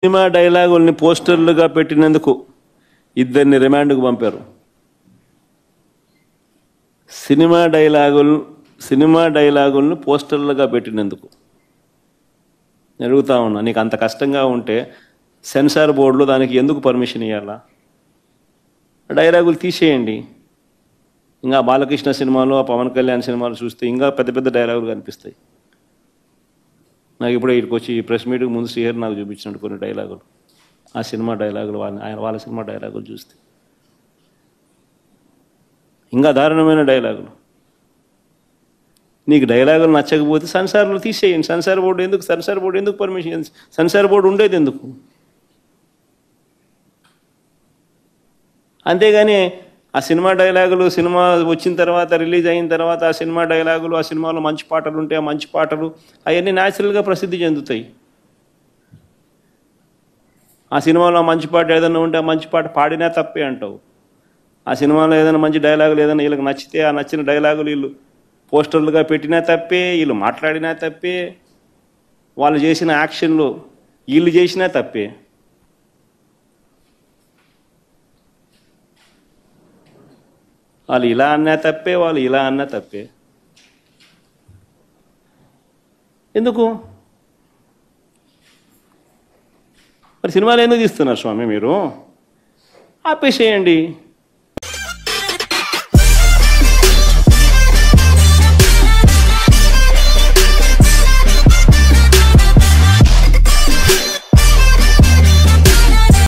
Cinema డైలాగుల్ని పోస్టర్లుగా పెట్టినందుకు ఇద్దరిని రిమాండ్కు పంపారు. సినిమా డైలాగులను పోస్టర్లుగా పెట్టినందుకు అడుగుతా ఉన్నా, నీకు అంత కష్టంగా ఉంటే సెన్సార్ బోర్డులో దానికి ఎందుకు పర్మిషన్ ఇవ్వాలా? డైలాగులు తీసేయండి. ఇంకా బాలకృష్ణ సినిమాలు, పవన్ కళ్యాణ్ సినిమాలు చూస్తే ఇంకా పెద్ద పెద్ద డైలాగులు కనిపిస్తాయి. నాకు ఇప్పుడే ఇక్కడికి వచ్చి ప్రెస్ మీట్కి ముందు శ్రీహరి నాకు చూపించినట్టు కొన్ని డైలాగులు, ఆ సినిమా డైలాగులు, వాళ్ళ సినిమా డైలాగులు చూస్తే ఇంకా దారుణమైన డైలాగులు. నీకు డైలాగులు నచ్చకపోతే సెన్సార్లు తీసేయండి. సెన్సార్ బోర్డు ఎందుకు పర్మిషన్? సెన్సార్ బోర్డు ఉండేది ఎందుకు? అంతేగాని ఆ సినిమా డైలాగులు సినిమా వచ్చిన తర్వాత, రిలీజ్ అయిన తర్వాత ఆ సినిమా డైలాగులు, ఆ సినిమాలో మంచి పాటలు ఉంటే ఆ మంచి పాటలు అవన్నీ న్యాచురల్గా ప్రసిద్ధి చెందుతాయి. ఆ సినిమాలో మంచి పాట ఏదైనా ఉంటే ఆ మంచి పాట పాడినా తప్పే అంటావు. ఆ సినిమాలో ఏదైనా మంచి డైలాగులు ఏదైనా వీళ్ళకి నచ్చితే ఆ నచ్చిన డైలాగులు వీళ్ళు పోస్టర్లుగా పెట్టినా తప్పే, వీళ్ళు మాట్లాడినా తప్పే, వాళ్ళు చేసిన యాక్షన్లు వీళ్ళు చేసినా తప్పే. వాళ్ళు ఇలా అన్నా తప్పే, వాళ్ళు ఇలా అన్నా తప్పే. ఎందుకు మరి సినిమాలు ఎందుకు తీస్తున్నారు స్వామి? మీరు ఆపేసేయండి.